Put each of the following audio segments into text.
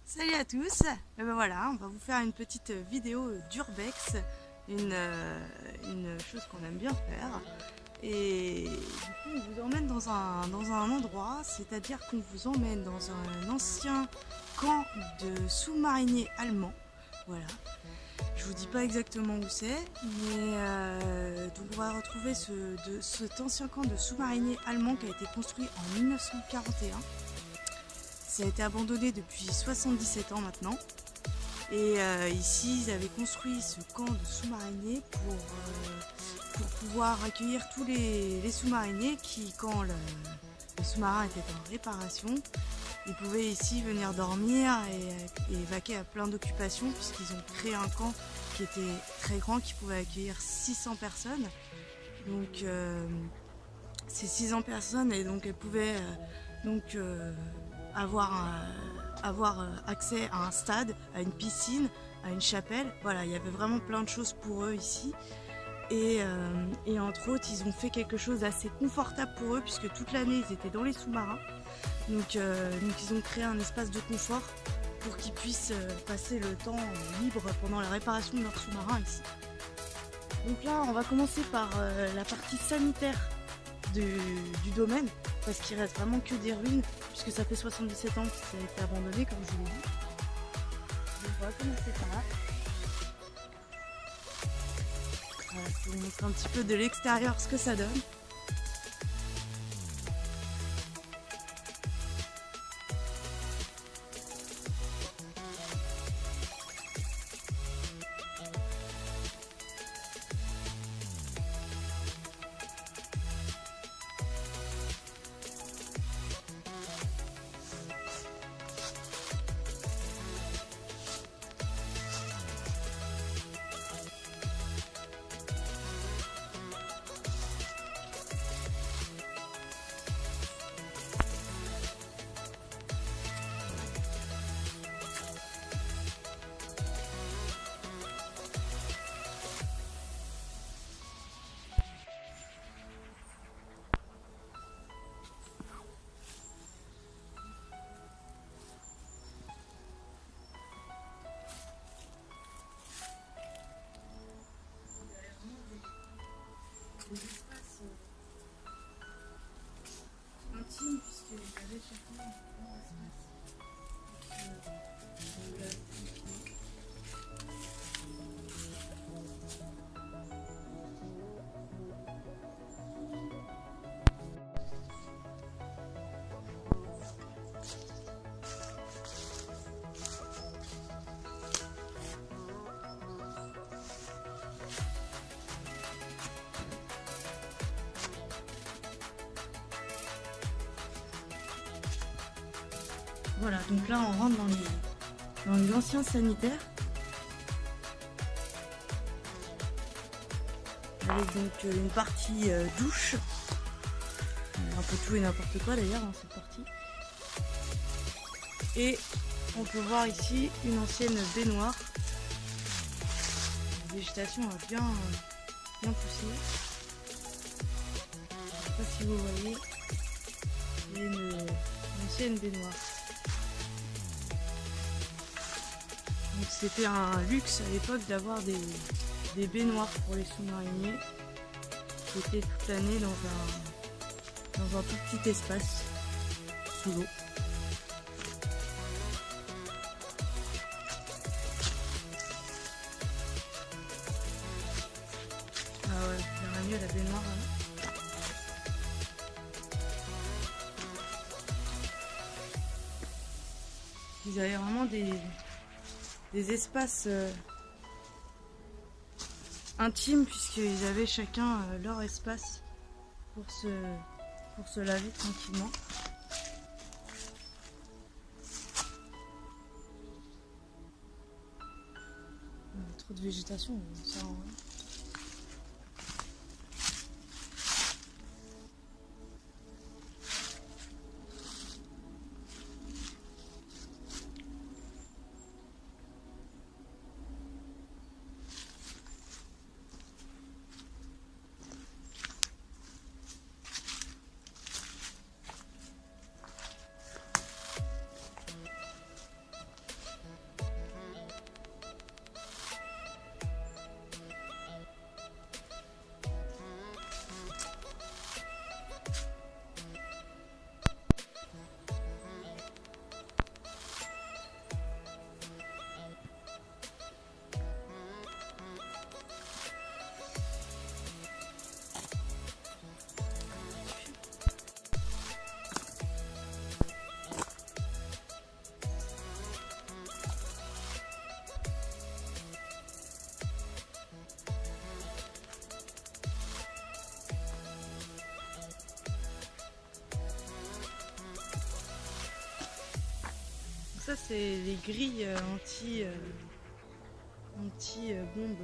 Salut à tous, et ben voilà, on va vous faire une petite vidéo d'urbex, une chose qu'on aime bien faire. Et du coup on vous emmène dans un endroit, c'est-à-dire qu'on vous emmène dans un ancien camp de sous-mariniers allemands. Voilà, je vous dis pas exactement où c'est, mais donc on va retrouver cet ancien camp de sous-mariniers allemands qui a été construit en 1941. Ça a été abandonné depuis 77 ans maintenant. Et ici, ils avaient construit ce camp de sous-mariniers pour pouvoir accueillir tous les sous-mariniers qui, quand le sous-marin était en réparation, ils pouvaient ici venir dormir et vaquer à plein d'occupations, puisqu'ils ont créé un camp qui était très grand, qui pouvait accueillir 600 personnes. Donc ces 600 personnes, et donc elles pouvaient avoir accès à un stade, à une piscine, à une chapelle. Voilà, il y avait vraiment plein de choses pour eux ici. Et entre autres, ils ont fait quelque chose d'assez confortable pour eux, puisque toute l'année, ils étaient dans les sous-marins. Donc ils ont créé un espace de confort pour qu'ils puissent passer le temps libre pendant la réparation de leur sous-marin ici. Donc là, on va commencer par la partie sanitaire du domaine, parce qu'il reste vraiment que des ruines, puisque ça fait 77 ans que ça a été abandonné, comme je vous l'ai dit. Donc on va commencer par là. Voilà, je vais vous montrer un petit peu de l'extérieur ce que ça donne. Des espaces intimes, puisque vous avez chacun un espace. Voilà, donc là on rentre dans les anciens sanitaires. Avec donc une partie douche. Un peu tout et n'importe quoi d'ailleurs dans cette partie. Et on peut voir ici une ancienne baignoire. La végétation a bien poussé. Je ne sais pas si vous voyez. Il y a une ancienne baignoire. Donc c'était un luxe à l'époque d'avoir des baignoires pour les sous-mariniers qui étaient toute l'année dans un tout petit espace sous l'eau. Ah ouais, j'aimerais mieux la baignoire là. Ils avaient vraiment des espaces intimes, puisqu'ils avaient chacun leur espace pour se laver tranquillement. Trop de végétation, ça en vrai. ça c'est les grilles anti bombe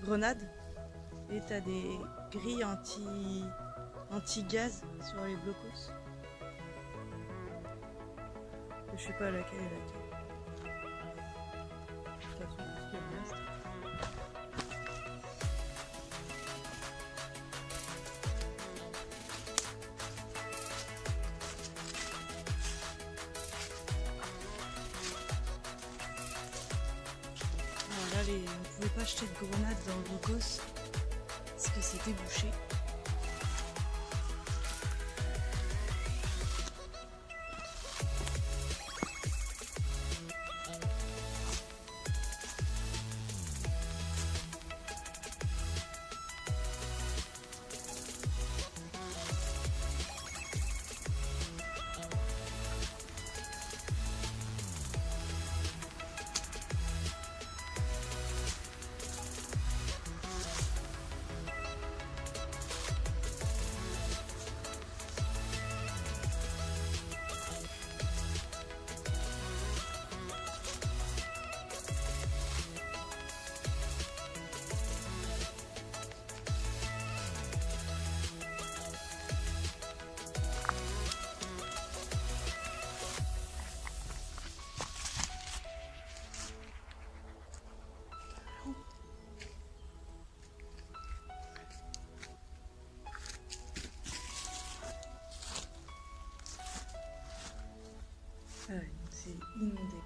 grenade. Et t'as des grilles anti-gaz sur les blocos. Je sais pas laquelle est laquelle. De toute façon, tout ce qui reste. Alors là, on pouvait pas acheter de grenades dans le blocos parce que c'était bouché. Ah ouais, c'est inondé quoi.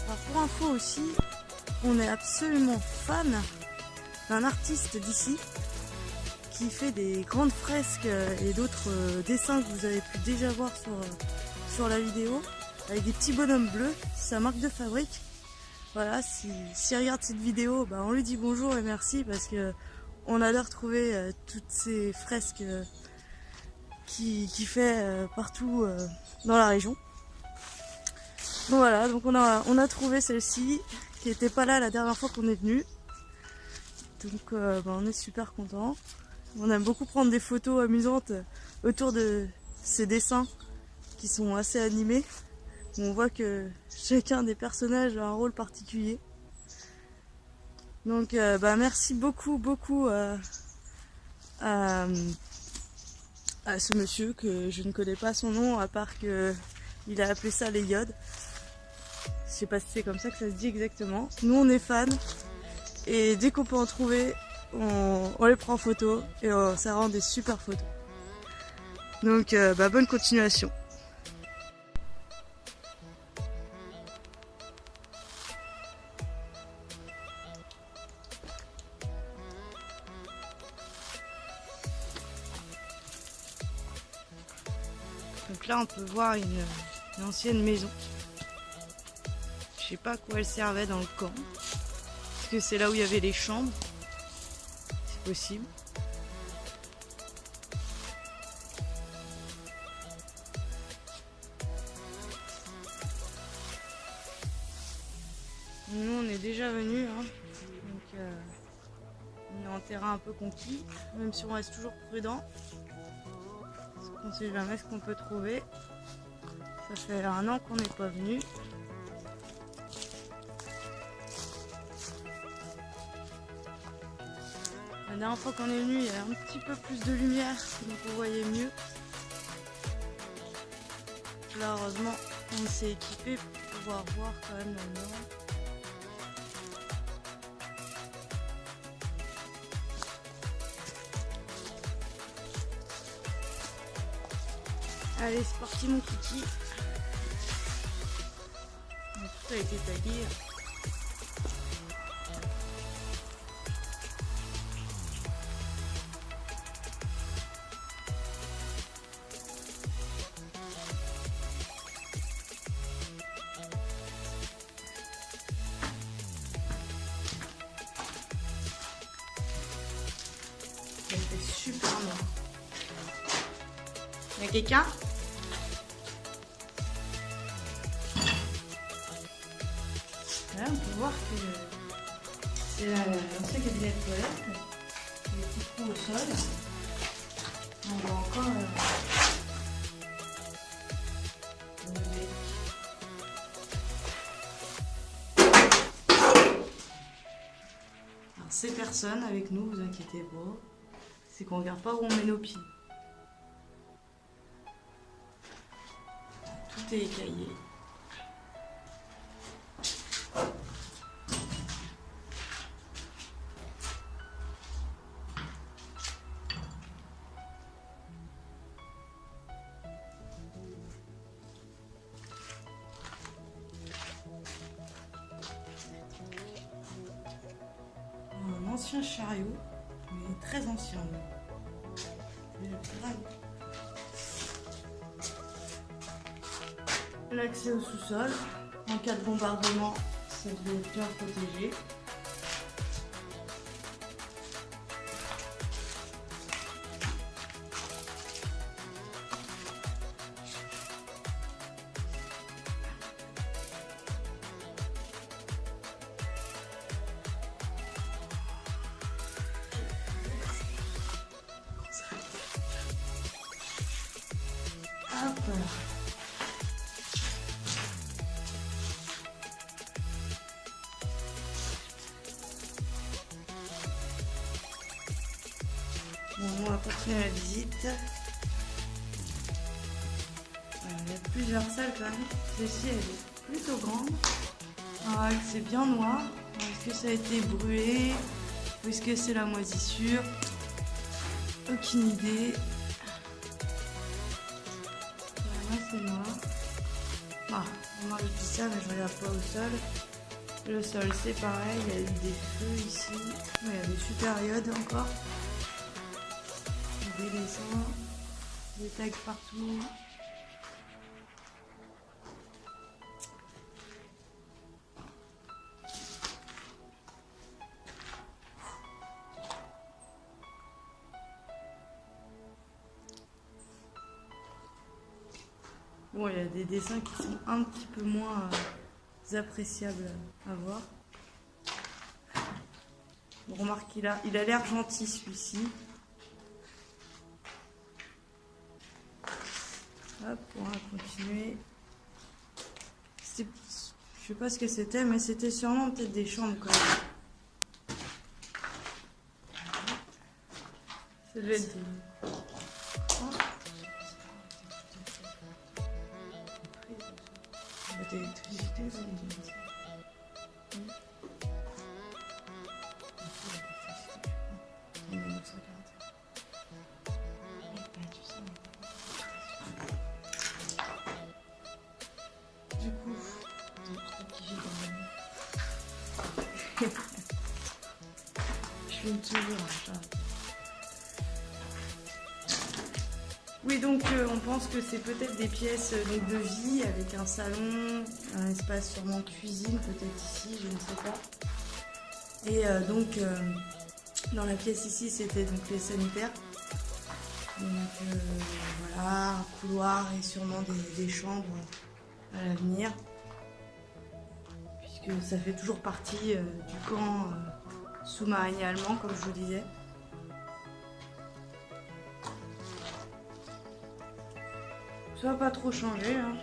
Alors pour info aussi, on est absolument fan d'un artiste d'ici qui fait des grandes fresques et d'autres dessins que vous avez pu déjà voir sur la vidéo avec des petits bonhommes bleus, c'est sa marque de fabrique. Voilà, si regarde cette vidéo, bah on lui dit bonjour et merci parce que on adore trouver toutes ces fresques qu'il fait partout dans la région. Donc voilà, donc on a trouvé celle-ci qui n'était pas là la dernière fois qu'on est venu. Donc on est super content. On aime beaucoup prendre des photos amusantes autour de ces dessins qui sont assez animés. On voit que chacun des personnages a un rôle particulier. Donc merci beaucoup à ce monsieur que je ne connais pas son nom à part que il a appelé ça les iodes. Je sais pas si c'est comme ça que ça se dit exactement. Nous on est fans et dès qu'on peut en trouver, on les prend en photo et ça rend des super photos. Donc bonne continuation. Donc là on peut voir une ancienne maison. Je sais pas à quoi elle servait dans le camp. Est-ce que c'est là où il y avait les chambres? C'est possible. Nous on est déjà venus, hein. Donc un terrain un peu conquis, même si on reste toujours prudent. Parce qu'on ne sait jamais ce qu'on peut trouver. Ça fait 1 an qu'on n'est pas venu. La dernière fois qu'on est venu, il y avait un petit peu plus de lumière, donc on voyait mieux. Là, heureusement, on s'est équipé pour pouvoir voir quand même dans le nord. Allez, c'est parti mon kiki. Tout a été tagué. Il fait super noir. Il y a quelqu'un ? Là, on peut voir que c'est l'ancien cabinet de toilette. Il y a des petits trous au sol. On voit encore le bec. Alors, ces personnes avec nous, vous inquiétez pas, c'est qu'on regarde pas où on met nos pieds. Tout est écaillé. Un ancien chariot, mais très ancien. L'accès au sous-sol, en cas de bombardement, ça devait être bien protégé. Hop là. Bon, on va continuer la visite. Il y a plusieurs salles quand même. Celle-ci elle est plutôt grande. C'est bien noir. Est-ce que ça a été brûlé? Ou est-ce que c'est la moisissure? Aucune idée. Là c'est noir. Moi je dis ça mais je regarde pas au sol. Le sol c'est pareil, il y a eu des feux ici. Il y a des super périodes encore. Des dessins, des tags partout. Bon, il y a des dessins qui sont un petit peu moins appréciables à voir. Bon, remarque qu'il a l'air gentil celui-ci. Hop, on va continuer. Je sais pas ce que c'était, mais c'était sûrement peut-être des chambres quand même. Ça devait être des... d'électricité, du coup, je filme toujours. Oui, donc on pense que c'est peut-être des pièces donc, de vie avec un salon, un espace sûrement cuisine, peut-être ici, je ne sais pas. Et donc dans la pièce ici, c'était donc les sanitaires. Donc voilà, un couloir et sûrement des chambres à l'avenir. Puisque ça fait toujours partie du camp sous-marinier allemand, comme je vous disais. Ça n'a pas trop changé. Hein.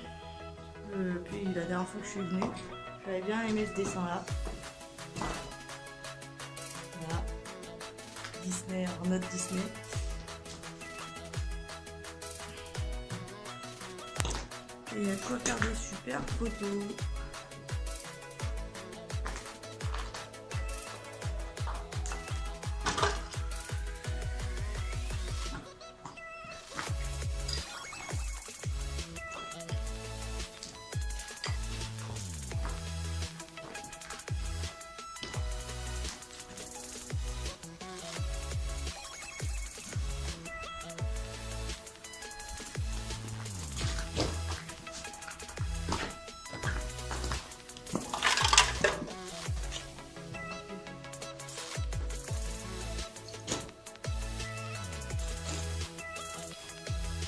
Puis la dernière fois que je suis venue, j'avais bien aimé ce dessin-là. Voilà. Disney, en mode Disney. Et il y a quoi faire des super photos.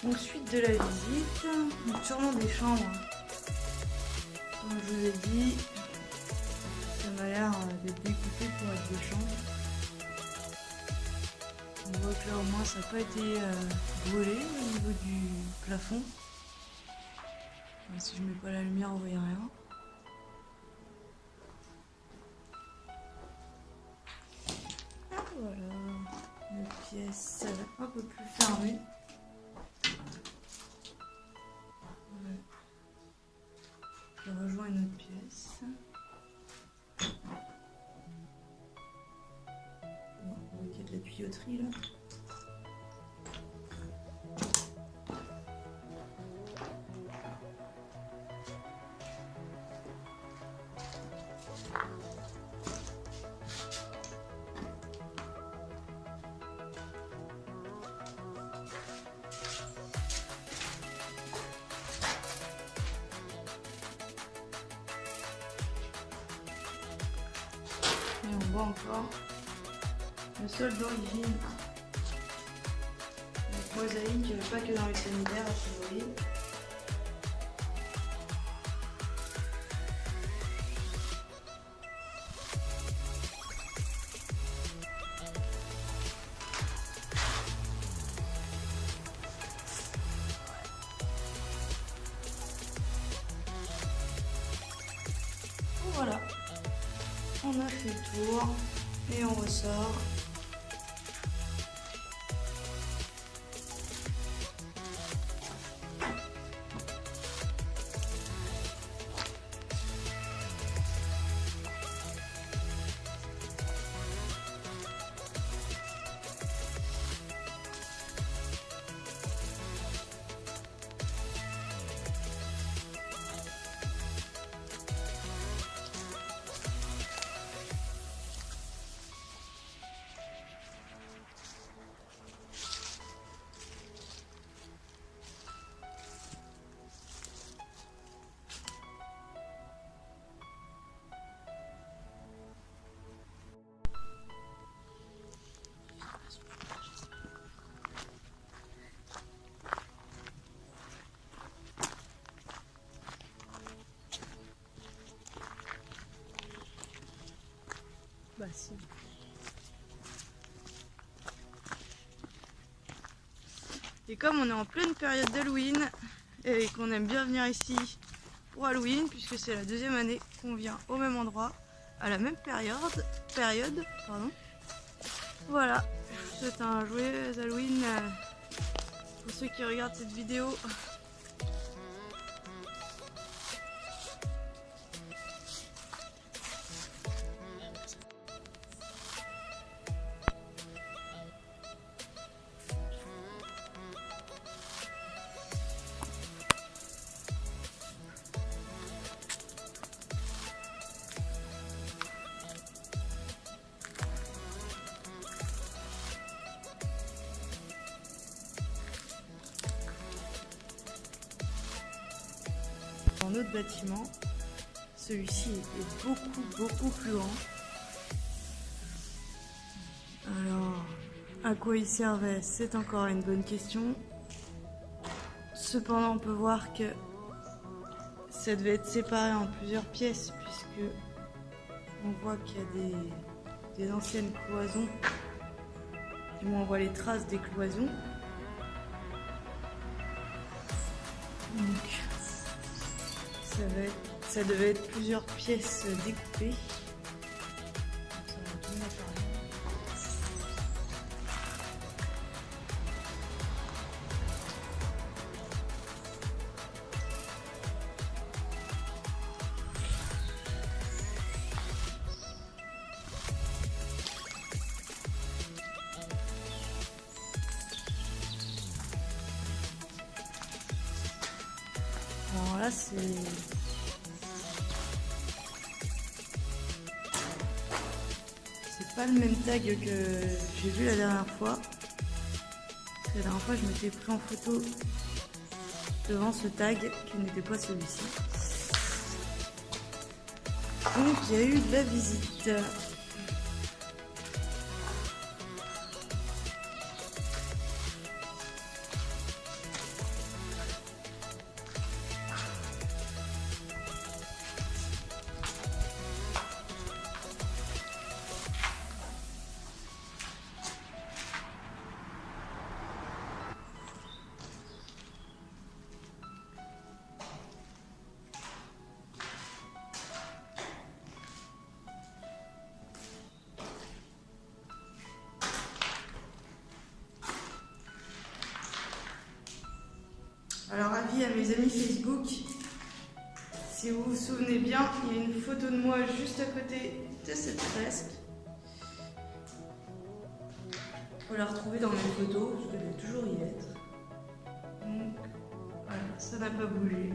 Donc, suite de la visite, donc sûrement des chambres. Comme je vous ai dit, ça m'a l'air d'être découpé pour être des chambres. On voit que là au moins ça n'a pas été volé au niveau du plafond. Si je mets pas la lumière, vous voyez rien. Voilà, une pièce un peu plus fermée. Je rejoins une autre pièce. Bon, on voit qu'il y a de la tuyauterie là. Et on voit encore le sol d'origine. La mosaïque, il n'y avait pas que dans les sanitaires, a priori. Voilà. On a fait le tour et on ressort. Bah si. Et comme on est en pleine période d'Halloween et qu'on aime bien venir ici pour Halloween, puisque c'est la deuxième année qu'on vient au même endroit, à la même période, pardon. Voilà, je vous souhaite un joyeux Halloween pour ceux qui regardent cette vidéo. Un autre bâtiment, celui-ci est beaucoup plus grand. Alors, à quoi il servait, c'est encore une bonne question. Cependant, on peut voir que ça devait être séparé en plusieurs pièces, puisque on voit qu'il y a des anciennes cloisons. Du moins on voit les traces des cloisons. Donc ça devait être plusieurs pièces découpées. Ça va tout mettre à rien. Alors là, c'est pas le même tag que j'ai vu la dernière fois. Parce que la dernière fois, je m'étais pris en photo devant ce tag qui n'était pas celui-ci. Donc, il y a eu de la visite. Alors, avis à mes amis Facebook, si vous vous souvenez bien, il y a une photo de moi juste à côté de cette fresque. Il faut la retrouver dans mes photos, je vais toujours y être. Donc, voilà, ça n'a pas bougé.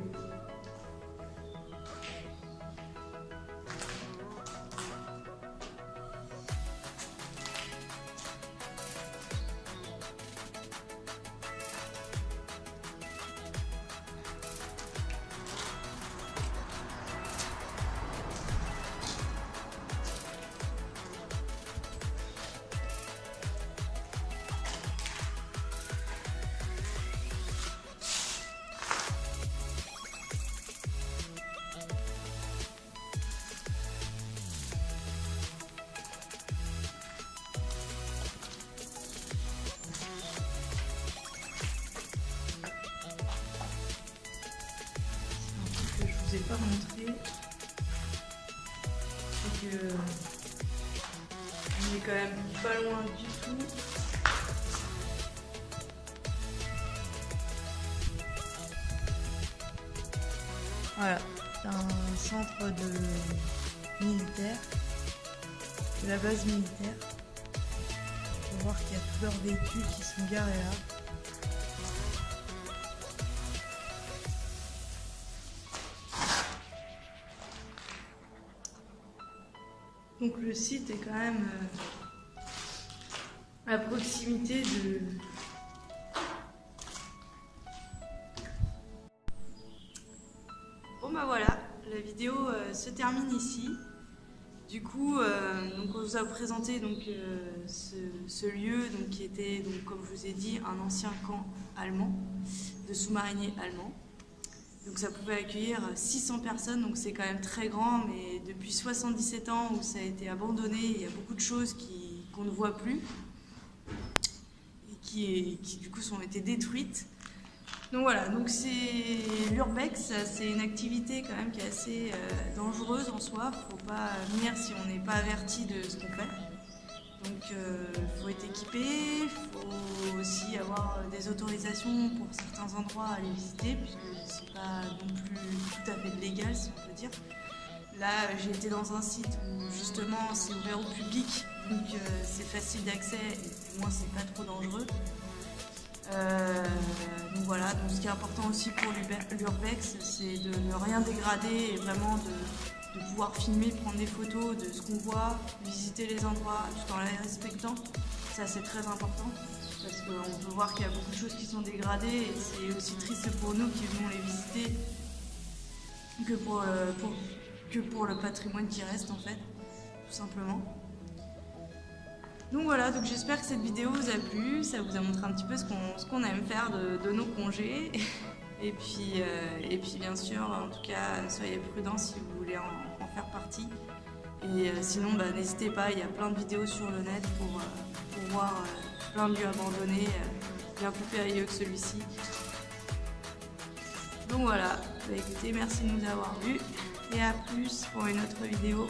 Je vous ai pas montré, c'est que on est quand même pas loin du tout. Voilà, c'est un centre de militaire, de la base militaire. On peut voir qu'il y a tous leurs véhicules qui sont garés là. Donc le site est quand même à proximité de... Bon bah voilà, la vidéo se termine ici. Du coup, donc on vous a présenté donc, ce lieu donc, qui était, donc, comme je vous ai dit, un ancien camp allemand, de sous-mariniers allemands. Donc ça pouvait accueillir 600 personnes, donc c'est quand même très grand, mais depuis 77 ans où ça a été abandonné, il y a beaucoup de choses qu'on ne voit plus et qui du coup ont été détruites. Donc voilà, donc c'est l'urbex, c'est une activité quand même qui est assez dangereuse en soi. Faut pas venir si on n'est pas averti de ce qu'on fait. Donc il faut être équipé, il faut aussi avoir des autorisations pour certains endroits à aller visiter, puisque c'est pas non plus tout à fait légal si on peut dire. Là j'ai été dans un site où justement c'est ouvert au public, donc c'est facile d'accès et du moins c'est pas trop dangereux. Donc voilà, donc ce qui est important aussi pour l'urbex, c'est de ne rien dégrader et vraiment de pouvoir filmer, prendre des photos de ce qu'on voit, visiter les endroits tout en les respectant. Ça c'est très important parce qu'on peut voir qu'il y a beaucoup de choses qui sont dégradées et c'est aussi triste pour nous qui venons les visiter que pour le patrimoine qui reste en fait, tout simplement. Donc voilà, donc j'espère que cette vidéo vous a plu, ça vous a montré un petit peu ce qu'on aime faire de nos congés. Et puis bien sûr, en tout cas, soyez prudents si vous voulez en faire partie. Et sinon, bah, n'hésitez pas, il y a plein de vidéos sur le net pour voir plein de lieux abandonnés, bien plus périlleux que celui-ci. Donc voilà, bah, écoutez, merci de nous avoir vus et à plus pour une autre vidéo.